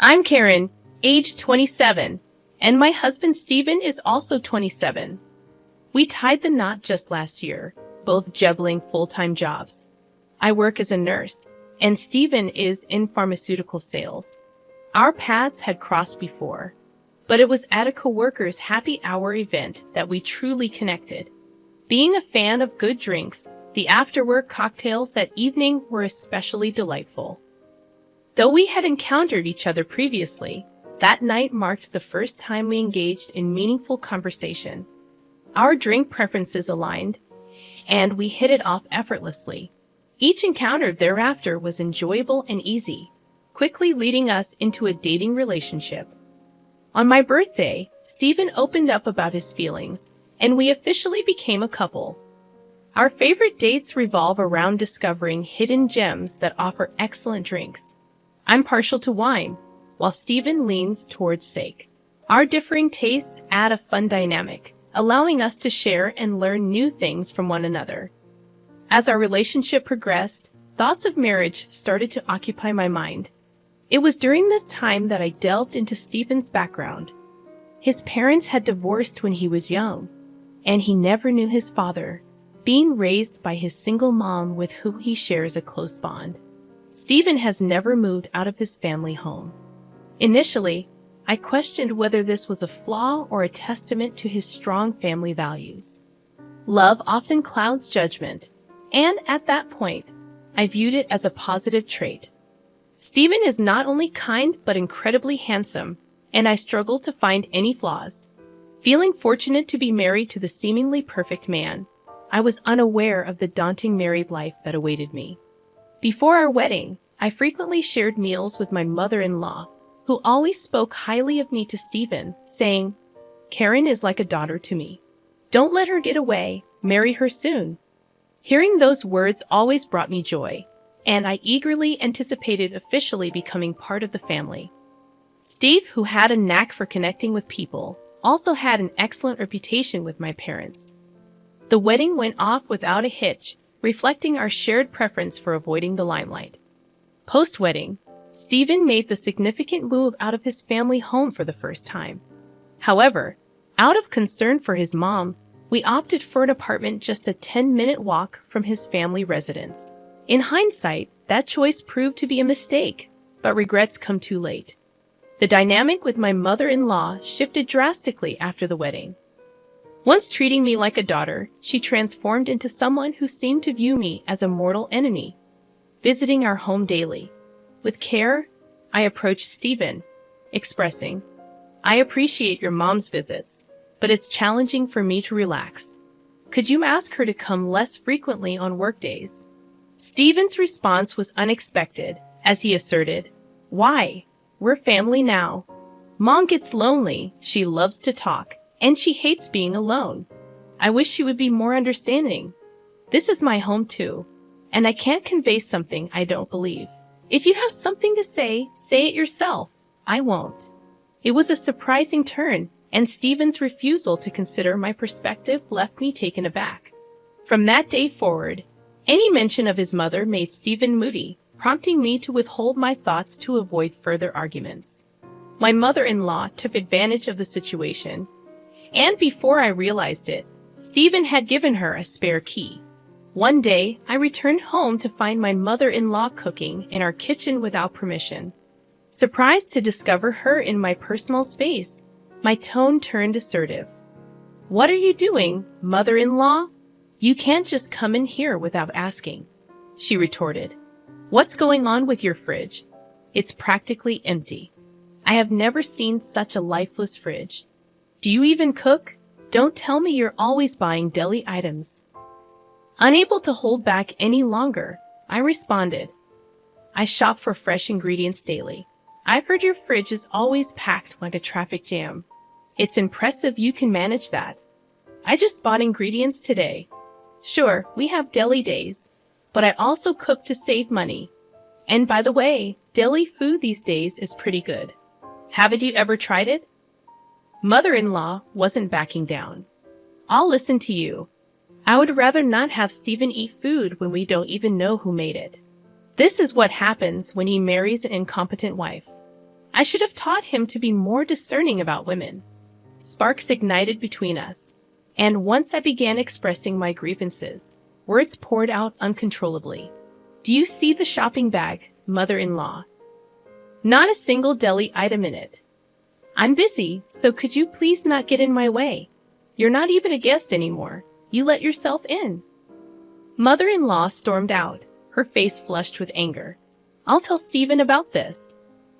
I'm Karen, age 27, and my husband Stephen is also 27. We tied the knot just last year, both juggling full-time jobs. I work as a nurse, and Stephen is in pharmaceutical sales. Our paths had crossed before, but it was at a coworker's happy hour event that we truly connected. Being a fan of good drinks, the after-work cocktails that evening were especially delightful. Though we had encountered each other previously, that night marked the first time we engaged in meaningful conversation. Our drink preferences aligned, and we hit it off effortlessly. Each encounter thereafter was enjoyable and easy, quickly leading us into a dating relationship. On my birthday, Stephen opened up about his feelings, and we officially became a couple. Our favorite dates revolve around discovering hidden gems that offer excellent drinks. I'm partial to wine, while Stephen leans towards sake. Our differing tastes add a fun dynamic, allowing us to share and learn new things from one another. As our relationship progressed, thoughts of marriage started to occupy my mind. It was during this time that I delved into Stephen's background. His parents had divorced when he was young, and he never knew his father, being raised by his single mom with whom he shares a close bond. Stephen has never moved out of his family home. Initially, I questioned whether this was a flaw or a testament to his strong family values. Love often clouds judgment, and at that point, I viewed it as a positive trait. Stephen is not only kind but incredibly handsome, and I struggled to find any flaws. Feeling fortunate to be married to the seemingly perfect man, I was unaware of the daunting married life that awaited me. Before our wedding, I frequently shared meals with my mother-in-law, who always spoke highly of me to Stephen, saying, "Karen is like a daughter to me. Don't let her get away, marry her soon." Hearing those words always brought me joy, and I eagerly anticipated officially becoming part of the family. Steve, who had a knack for connecting with people, also had an excellent reputation with my parents. The wedding went off without a hitch, reflecting our shared preference for avoiding the limelight. Post-wedding, Stephen made the significant move out of his family home for the first time. However, out of concern for his mom, we opted for an apartment just a 10-minute walk from his family residence. In hindsight, that choice proved to be a mistake, but regrets come too late. The dynamic with my mother-in-law shifted drastically after the wedding. Once treating me like a daughter, she transformed into someone who seemed to view me as a mortal enemy. Visiting our home daily. With care, I approached Stephen, expressing, "I appreciate your mom's visits, but it's challenging for me to relax. Could you ask her to come less frequently on workdays?" Stephen's response was unexpected, as he asserted, "Why? We're family now. Mom gets lonely, she loves to talk, and she hates being alone. I wish she would be more understanding. This is my home too, and I can't convey something I don't believe. If you have something to say it yourself. I won't." It was a surprising turn, and Stephen's refusal to consider my perspective left me taken aback. From that day forward, any mention of his mother made Stephen moody, prompting me to withhold my thoughts to avoid further arguments. My mother-in-law took advantage of the situation, and before I realized it, Stephen had given her a spare key. One day, I returned home to find my mother-in-law cooking in our kitchen without permission. Surprised to discover her in my personal space, my tone turned assertive. "What are you doing, mother-in-law? You can't just come in here without asking," she retorted. "What's going on with your fridge? It's practically empty. I have never seen such a lifeless fridge. Do you even cook? Don't tell me you're always buying deli items." Unable to hold back any longer, I responded, "I shop for fresh ingredients daily. I've heard your fridge is always packed like a traffic jam. It's impressive you can manage that. I just bought ingredients today. Sure, we have deli days, but I also cook to save money. And by the way, deli food these days is pretty good. Haven't you ever tried it?" Mother-in-law wasn't backing down. "I'll listen to you. I would rather not have Stephen eat food when we don't even know who made it. This is what happens when he marries an incompetent wife." I should have taught him to be more discerning about women. Sparks ignited between us, and once I began expressing my grievances, words poured out uncontrollably. Do you see the shopping bag, mother-in-law? Not a single deli item in it. I'm busy, so could you please not get in my way? You're not even a guest anymore. You let yourself in. Mother-in-law stormed out, her face flushed with anger. I'll tell Stephen about this.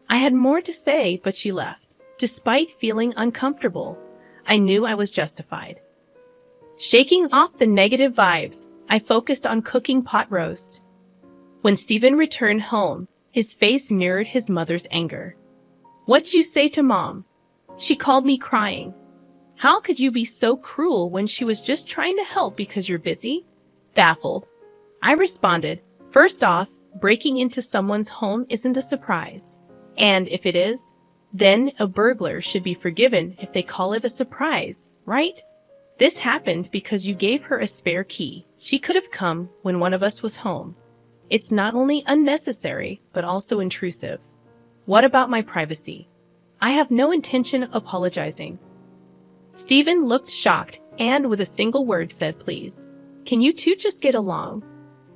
I had more to say, but she left. Despite feeling uncomfortable, I knew I was justified. Shaking off the negative vibes, I focused on cooking pot roast. When Stephen returned home, his face mirrored his mother's anger. What'd you say to Mom? She called me crying. How could you be so cruel when she was just trying to help because you're busy? Baffled, I responded, first off, breaking into someone's home isn't a surprise. And if it is, then a burglar should be forgiven if they call it a surprise, right? This happened because you gave her a spare key. She could have come when one of us was home. It's not only unnecessary, but also intrusive. What about my privacy? I have no intention of apologizing. Stephen looked shocked and with a single word said, please. Can you two just get along?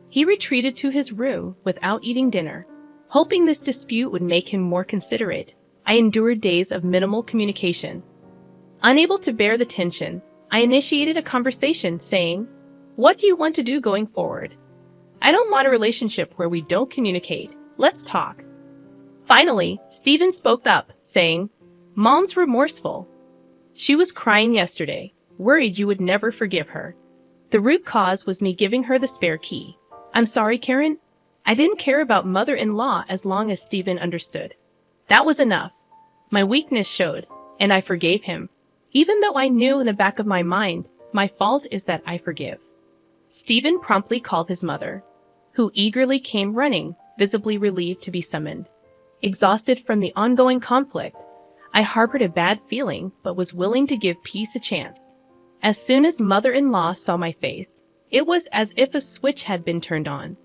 He retreated to his room without eating dinner. Hoping this dispute would make him more considerate, I endured days of minimal communication. Unable to bear the tension, I initiated a conversation saying, what do you want to do going forward? I don't want a relationship where we don't communicate. Let's talk. Finally, Stephen spoke up, saying, Mom's remorseful. She was crying yesterday, worried you would never forgive her. The root cause was me giving her the spare key. I'm sorry, Karen. I didn't care about mother-in-law as long as Stephen understood. That was enough. My weakness showed, and I forgave him. Even though I knew in the back of my mind, my fault is that I forgive. Stephen promptly called his mother, who eagerly came running, visibly relieved to be summoned. Exhausted from the ongoing conflict, I harbored a bad feeling but was willing to give peace a chance. As soon as mother-in-law saw my face, it was as if a switch had been turned on.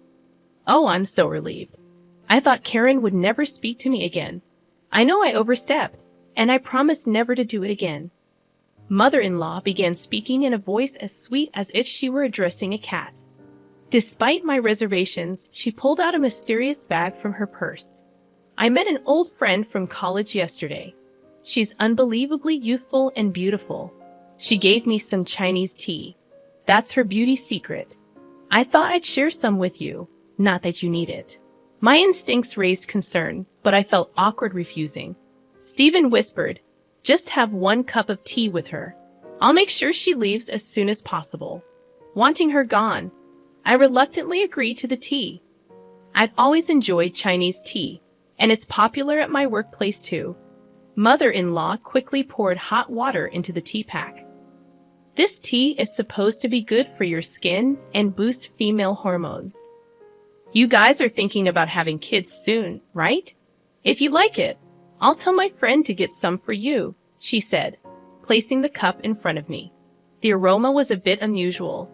Oh, I'm so relieved. I thought Karen would never speak to me again. I know I overstepped, and I promised never to do it again. Mother-in-law began speaking in a voice as sweet as if she were addressing a cat. Despite my reservations, she pulled out a mysterious bag from her purse. I met an old friend from college yesterday. She's unbelievably youthful and beautiful. She gave me some Chinese tea. That's her beauty secret. I thought I'd share some with you, not that you need it. My instincts raised concern, but I felt awkward refusing. Stephen whispered, just have 1 cup of tea with her. I'll make sure she leaves as soon as possible. Wanting her gone, I reluctantly agreed to the tea. I've always enjoyed Chinese tea, and it's popular at my workplace too. Mother-in-law quickly poured hot water into the tea pack. This tea is supposed to be good for your skin and boost female hormones. You guys are thinking about having kids soon, right? If you like it, I'll tell my friend to get some for you, she said, placing the cup in front of me. The aroma was a bit unusual,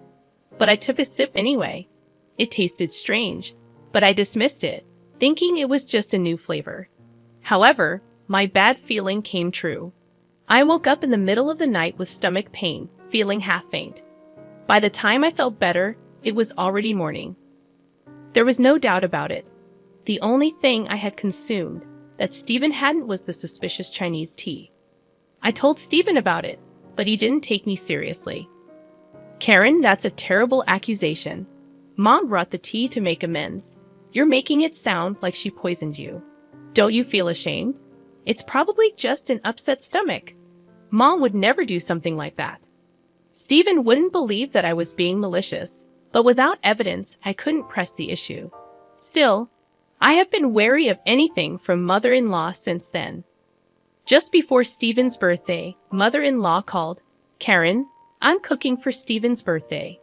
but I took a sip anyway. It tasted strange, but I dismissed it, thinking it was just a new flavor. However, my bad feeling came true. I woke up in the middle of the night with stomach pain, feeling half faint. By the time I felt better, it was already morning. There was no doubt about it. The only thing I had consumed that Stephen hadn't was the suspicious Chinese tea. I told Stephen about it, but he didn't take me seriously. Karen, that's a terrible accusation. Mom brought the tea to make amends. You're making it sound like she poisoned you. Don't you feel ashamed? It's probably just an upset stomach. Mom would never do something like that. Stephen wouldn't believe that I was being malicious, but without evidence, I couldn't press the issue. Still, I have been wary of anything from mother-in-law since then. Just before Stephen's birthday, mother-in-law called, Karen, I'm cooking for Stephen's birthday.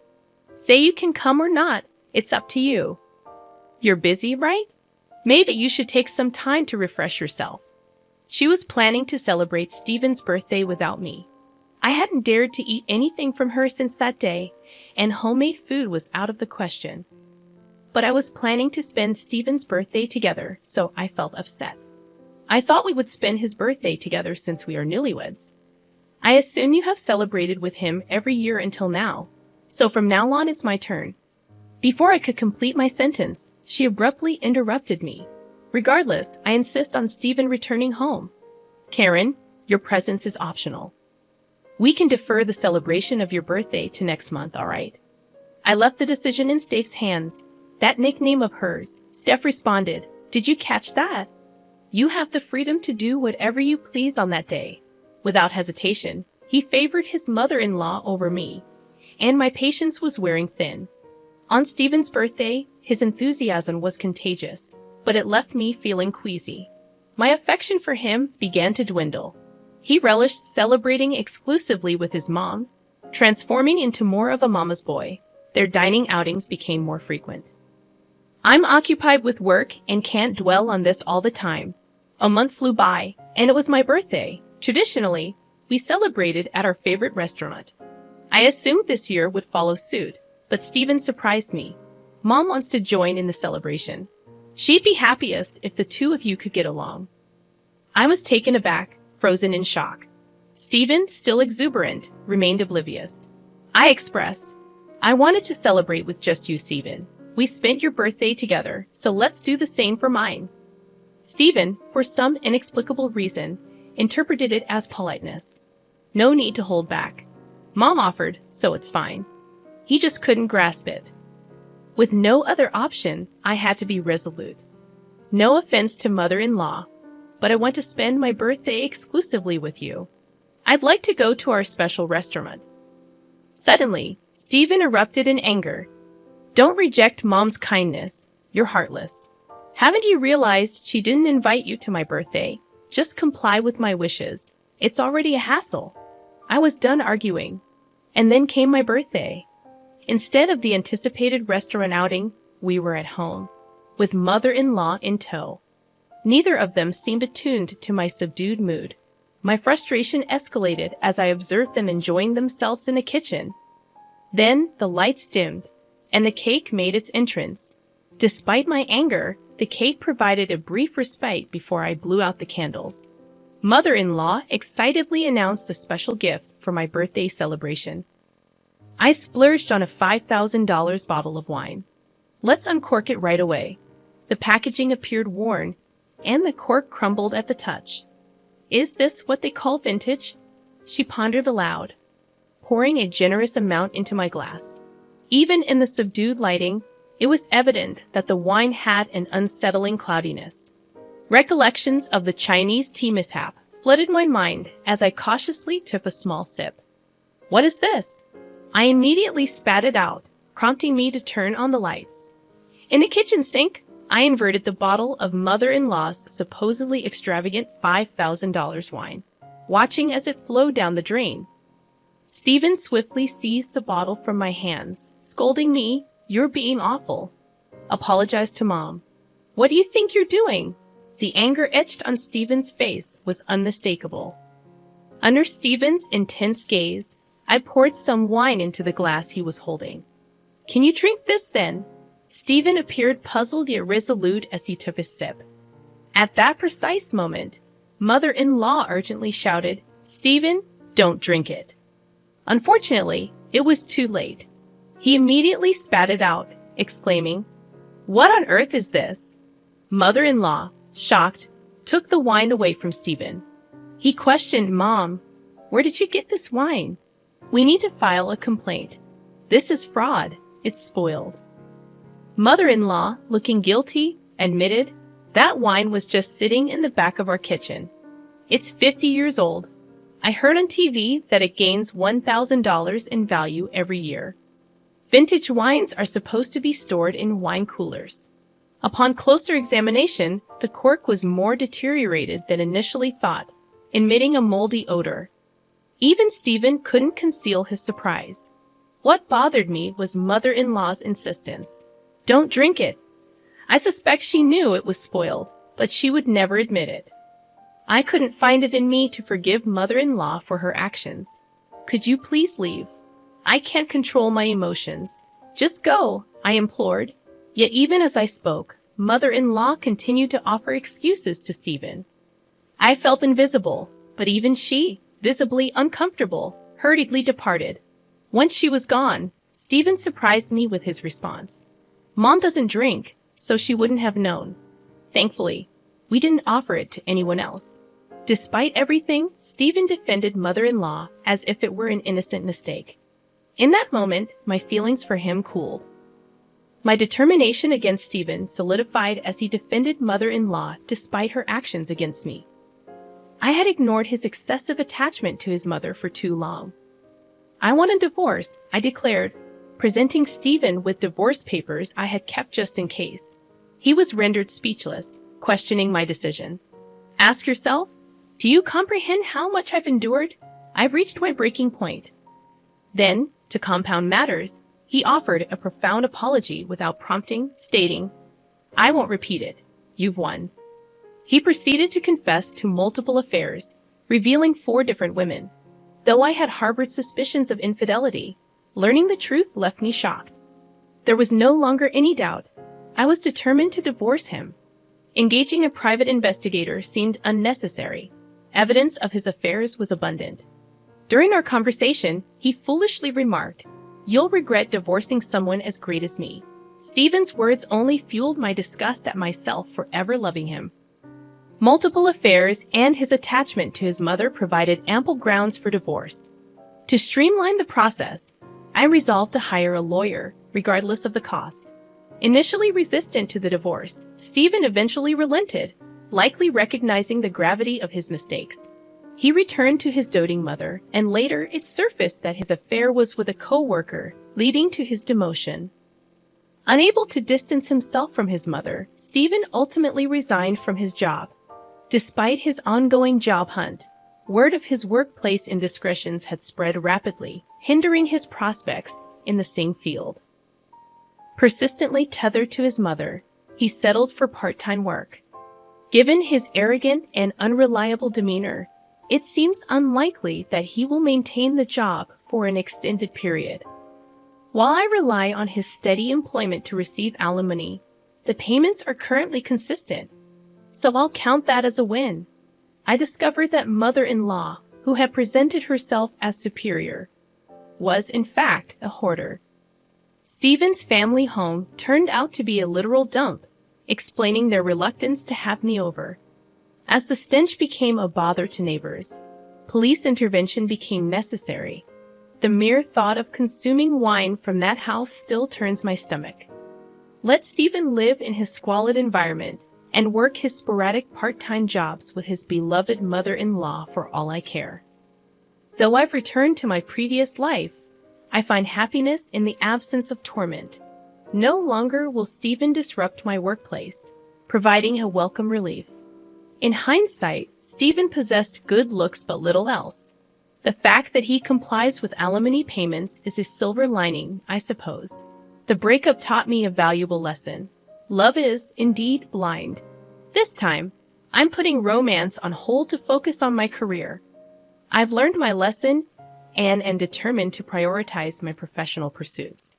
Say you can come or not, it's up to you. You're busy, right? Maybe you should take some time to refresh yourself. She was planning to celebrate Stephen's birthday without me. I hadn't dared to eat anything from her since that day, and homemade food was out of the question. But I was planning to spend Stephen's birthday together, so I felt upset. I thought we would spend his birthday together since we are newlyweds. I assume you have celebrated with him every year until now. So from now on, it's my turn." Before I could complete my sentence, she abruptly interrupted me. "Regardless, I insist on Stephen returning home. Karen, your presence is optional. We can defer the celebration of your birthday to next month, all right?" I left the decision in Steph's hands. That nickname of hers, Steph responded, "Did you catch that? You have the freedom to do whatever you please on that day." Without hesitation, he favored his mother-in-law over me, and my patience was wearing thin. On Stephen's birthday, his enthusiasm was contagious, but it left me feeling queasy. My affection for him began to dwindle. He relished celebrating exclusively with his mom, transforming into more of a mama's boy. Their dining outings became more frequent. I'm occupied with work and can't dwell on this all the time. A month flew by, and it was my birthday. Traditionally, we celebrated at our favorite restaurant. I assumed this year would follow suit, but Stephen surprised me. "Mom wants to join in the celebration. She'd be happiest if the two of you could get along." I was taken aback, frozen in shock. Stephen, still exuberant, remained oblivious. I expressed, "I wanted to celebrate with just you, Stephen. We spent your birthday together, so let's do the same for mine." Stephen, for some inexplicable reason, interpreted it as politeness. No need to hold back. Mom offered, so it's fine. He just couldn't grasp it. With no other option, I had to be resolute. "No offense to mother-in-law, but I want to spend my birthday exclusively with you. I'd like to go to our special restaurant." Suddenly, Stephen erupted in anger. "Don't reject Mom's kindness. You're heartless. Haven't you realized she didn't invite you to my birthday? Just comply with my wishes. It's already a hassle." I was done arguing. And then came my birthday. Instead of the anticipated restaurant outing, we were at home, with mother-in-law in tow. Neither of them seemed attuned to my subdued mood. My frustration escalated as I observed them enjoying themselves in the kitchen. Then the lights dimmed, and the cake made its entrance. Despite my anger, the cake provided a brief respite before I blew out the candles. Mother-in-law excitedly announced a special gift for my birthday celebration. I splurged on a $5,000 bottle of wine. "Let's uncork it right away." The packaging appeared worn, and the cork crumbled at the touch. "Is this what they call vintage?" she pondered aloud, pouring a generous amount into my glass. Even in the subdued lighting, it was evident that the wine had an unsettling cloudiness. Recollections of the Chinese tea mishap flooded my mind as I cautiously took a small sip. "What is this?" I immediately spat it out, prompting me to turn on the lights. In the kitchen sink, I inverted the bottle of mother-in-law's supposedly extravagant $5,000 wine, watching as it flowed down the drain. Stephen swiftly seized the bottle from my hands, scolding me, "You're being awful. Apologize to Mom." "What do you think you're doing?" The anger etched on Stephen's face was unmistakable. Under Stephen's intense gaze, I poured some wine into the glass he was holding. "Can you drink this then?" Stephen appeared puzzled yet resolute as he took a sip. At that precise moment, mother-in-law urgently shouted, "Stephen, don't drink it." Unfortunately, it was too late. He immediately spat it out, exclaiming, "What on earth is this?" Mother-in-law, shocked, took the wine away from Stephen. He questioned, "Mom, where did you get this wine? We need to file a complaint. This is fraud. It's spoiled." Mother-in-law, looking guilty, admitted, "That wine was just sitting in the back of our kitchen. It's 50 years old. I heard on TV that it gains $1,000 in value every year. Vintage wines are supposed to be stored in wine coolers." Upon closer examination, the cork was more deteriorated than initially thought, emitting a moldy odor. Even Stephen couldn't conceal his surprise. What bothered me was mother-in-law's insistence. "Don't drink it." I suspect she knew it was spoiled, but she would never admit it. I couldn't find it in me to forgive mother-in-law for her actions. "Could you please leave? I can't control my emotions. Just go," I implored. Yet even as I spoke, mother-in-law continued to offer excuses to Stephen. I felt invisible, but even she, visibly uncomfortable, hurriedly departed. Once she was gone, Stephen surprised me with his response. Mom doesn't drink, so she wouldn't have known. Thankfully, we didn't offer it to anyone else. Despite everything, Stephen defended mother-in-law as if it were an innocent mistake. In that moment, my feelings for him cooled. My determination against Stephen solidified as he defended mother-in-law despite her actions against me. I had ignored his excessive attachment to his mother for too long. I want a divorce, I declared, presenting Stephen with divorce papers I had kept just in case. He was rendered speechless, questioning my decision. Ask yourself, do you comprehend how much I've endured? I've reached my breaking point. Then, to compound matters, he offered a profound apology without prompting, stating, I won't repeat it. You've won. He proceeded to confess to multiple affairs, revealing 4 different women. Though I had harbored suspicions of infidelity, learning the truth left me shocked. There was no longer any doubt. I was determined to divorce him. Engaging a private investigator seemed unnecessary. Evidence of his affairs was abundant. During our conversation, he foolishly remarked, You'll regret divorcing someone as great as me. Stephen's words only fueled my disgust at myself for ever loving him. Multiple affairs and his attachment to his mother provided ample grounds for divorce. To streamline the process, I resolved to hire a lawyer, regardless of the cost. Initially resistant to the divorce, Stephen eventually relented, likely recognizing the gravity of his mistakes. He returned to his doting mother, and later it surfaced that his affair was with a co-worker, leading to his demotion. Unable to distance himself from his mother, Stephen ultimately resigned from his job. Despite his ongoing job hunt, word of his workplace indiscretions had spread rapidly, hindering his prospects in the same field. Persistently tethered to his mother, he settled for part-time work. Given his arrogant and unreliable demeanor, it seems unlikely that he will maintain the job for an extended period. While I rely on his steady employment to receive alimony, the payments are currently consistent, so I'll count that as a win. I discovered that mother-in-law, who had presented herself as superior, was in fact a hoarder. Stephen's family home turned out to be a literal dump, explaining their reluctance to have me over. As the stench became a bother to neighbors, police intervention became necessary. The mere thought of consuming wine from that house still turns my stomach. Let Stephen live in his squalid environment and work his sporadic part-time jobs with his beloved mother-in-law for all I care. Though I've returned to my previous life, I find happiness in the absence of torment. No longer will Stephen disrupt my workplace, providing a welcome relief. In hindsight, Stephen possessed good looks but little else. The fact that he complies with alimony payments is a silver lining, I suppose. The breakup taught me a valuable lesson. Love is, indeed, blind. This time, I'm putting romance on hold to focus on my career. I've learned my lesson and am determined to prioritize my professional pursuits.